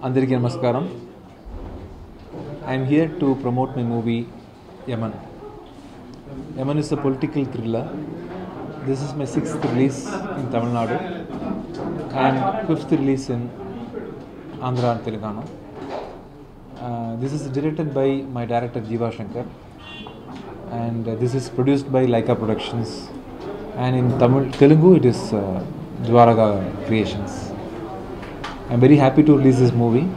Andariki Namaskaram. I am here to promote my movie Yaman. Yaman is a political thriller. This is my 6th release in Tamil Nadu and 5th release in Andhra and Telangana. This is directed by my director Jiva Shankar, and this is produced by Laika Productions, and in Telugu it is Dwaraga Creations. I am very happy to release this movie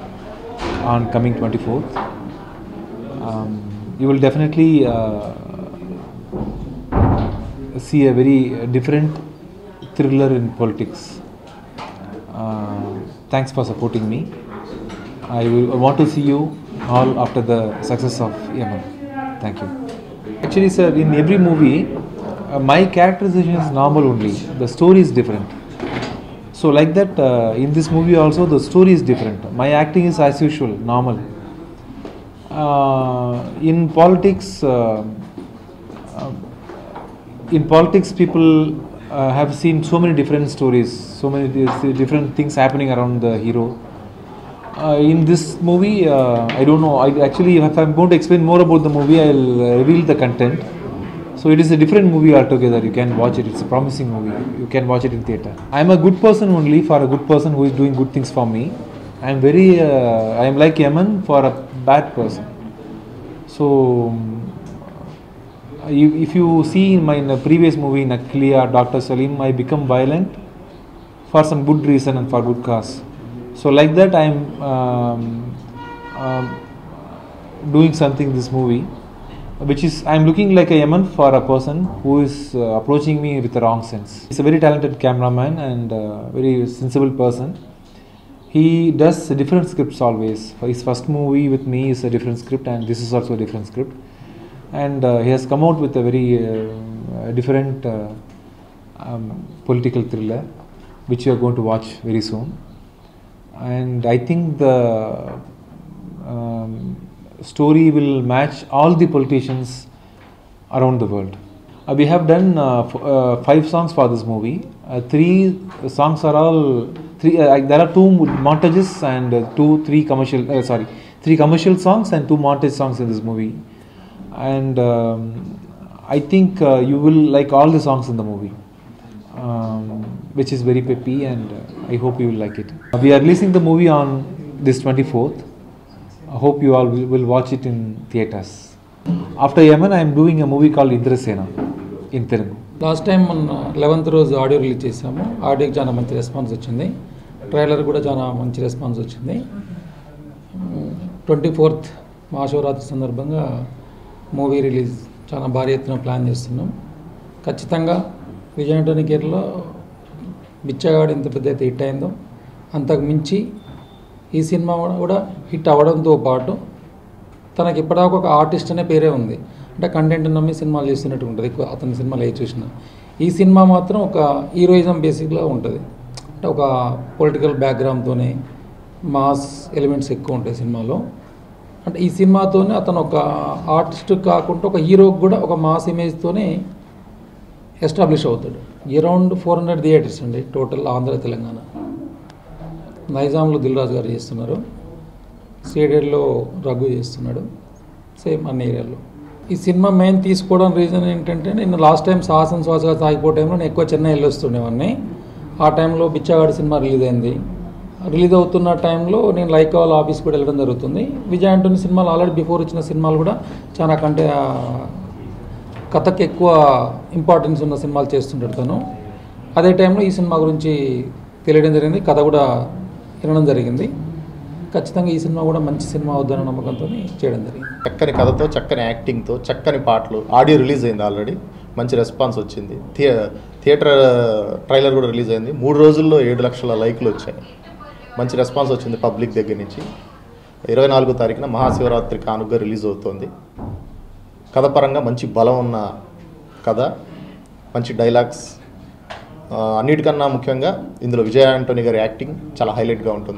on coming 24th. You will definitely see a very different thriller in politics. Thanks for supporting me. I want to see you all after the success of Yaman. Thank you. Actually, sir, in every movie, my characterization is normal only. The story is different. So like that, in this movie also the story is different. My acting is as usual, normal. In politics, people have seen so many different stories, so many different things happening around the hero. In this movie, I don't know. If I'm going to explain more about the movie, I'll reveal the content. So it is a different movie altogether. You can watch it. It's a promising movie. You can watch it in theatre. I'm a good person only for a good person who is doing good things for me. I'm like Yaman for a bad person. So if you see in my previous movie, Nakliya, Dr. Salim, I become violent for some good reason and for good cause. So like that, I'm doing something in this movie, which is I'm looking like a Yaman for a person who is approaching me with a wrong sense. He's a very talented cameraman and very sensible person. He does different scripts always. His first movie with me is a different script, and this is also a different script. And he has come out with a very different political thriller, which you are going to watch very soon. And I think the story will match all the politicians around the world. We have done 5 songs for this movie. 3 songs are all there are 2 montages and 3 commercial songs and 2 montage songs in this movie. And I think you will like all the songs in the movie, which is very peppy, and I hope you will like it. We are releasing the movie on this 24th. I hope you all will watch it in theatres. After Yaman, I am doing a movie called Indrasena in Telugu. Last time on 11th రోజు audio release చేసాము. ఆడియోకి చాలా మంచి response వచ్చింది. Trailer కూడా చాలా మంచి response వచ్చింది. 24th Mahashivratri సందర్భంగా మూవీ రిలీజ్ చాలా భారీ ఎత్తున ప్లాన్ చేస్తున్నాం. ఖచ్చితంగా విజయ్ ఆంటోనీ కేర్లో బిచ్చగాడు ఎంత పెద్ద అయితే హిట్ అయిందో అంతకు మించి ఈ సినిమా కూడా హిట్ అవ్వడంతో పాటు తనకి ఇప్పటిదాకా ఒక ఆర్టిస్ట్ అనే పేరే ఉంది. అంటే కంటెంట్ నమ్మి సినిమాలు చేస్తున్నట్టు ఉంటుంది. ఎక్కువ అతని సినిమాలు ఏ చూసినా ఈ సినిమా మాత్రం ఒక హీరోయిజం బేసిక్గా ఉంటుంది. అంటే ఒక పొలిటికల్ బ్యాక్గ్రౌండ్తోనే మాస్ ఎలిమెంట్స్ ఎక్కువ ఉంటాయి సినిమాలో. అంటే ఈ సినిమాతోనే అతను ఒక ఆర్టిస్ట్ కాకుండా ఒక హీరోకి కూడా ఒక మాస్ ఇమేజ్తోనే ఎస్టాబ్లిష్ అవుతాడు. అరౌండ్ 400 థియేటర్స్ అండి టోటల్ ఆంధ్ర తెలంగాణ. నైజాంలో దిల్ రాజు గారు చేస్తున్నారు, సీడెడ్లో రఘు చేస్తున్నాడు, సేమ్ అన్ని ఏరియాల్లో. ఈ సినిమా మెయిన్ తీసుకోవడం రీజన్ ఏంటంటే, నేను లాస్ట్ టైం సాహసం శ్వాసగా సాగిపో టైంలో నేను ఎక్కువ చెన్నై వెళ్ళొస్తుండేవాడిని. ఆ టైంలో బిచ్చగాడు సినిమా రిలీజ్ అయింది. రిలీజ్ అవుతున్న టైంలో నేను లైకా వాళ్ళ ఆఫీస్ కూడా వెళ్ళడం జరుగుతుంది. విజయ్ ఆంటోనీ సినిమాలు ఆల్రెడీ బిఫోర్ వచ్చిన సినిమాలు కూడా చాలా కంటే కథకి ఎక్కువ ఇంపార్టెన్స్ ఉన్న సినిమాలు చేస్తుంటాడు తను. అదే టైంలో ఈ సినిమా గురించి తెలియడం జరిగింది, కథ కూడా వినడం జరిగింది. ఖచ్చితంగా ఈ సినిమా కూడా మంచి సినిమా అవుద్దన్న నమ్మకంతో చేయడం జరిగింది. చక్కని కథతో, చక్కని యాక్టింగ్తో, చక్కని పాటలు. ఆడియో రిలీజ్ అయింది ఆల్రెడీ, మంచి రెస్పాన్స్ వచ్చింది. థియేటర్ ట్రైలర్ కూడా రిలీజ్ అయింది. 3 రోజుల్లో 7 లక్షల లైక్లు వచ్చాయి. మంచి రెస్పాన్స్ వచ్చింది పబ్లిక్ దగ్గర నుంచి. 24వ తారీఖున మహాశివరాత్రి కానుకగా రిలీజ్ అవుతుంది. కథపరంగా మంచి బలం ఉన్న కథ, మంచి డైలాగ్స్, అన్నిటికన్నా ముఖ్యంగా ఇందులో విజయ్ ఆంటోనీ గారి యాక్టింగ్ చాలా హైలైట్గా ఉంటుంది.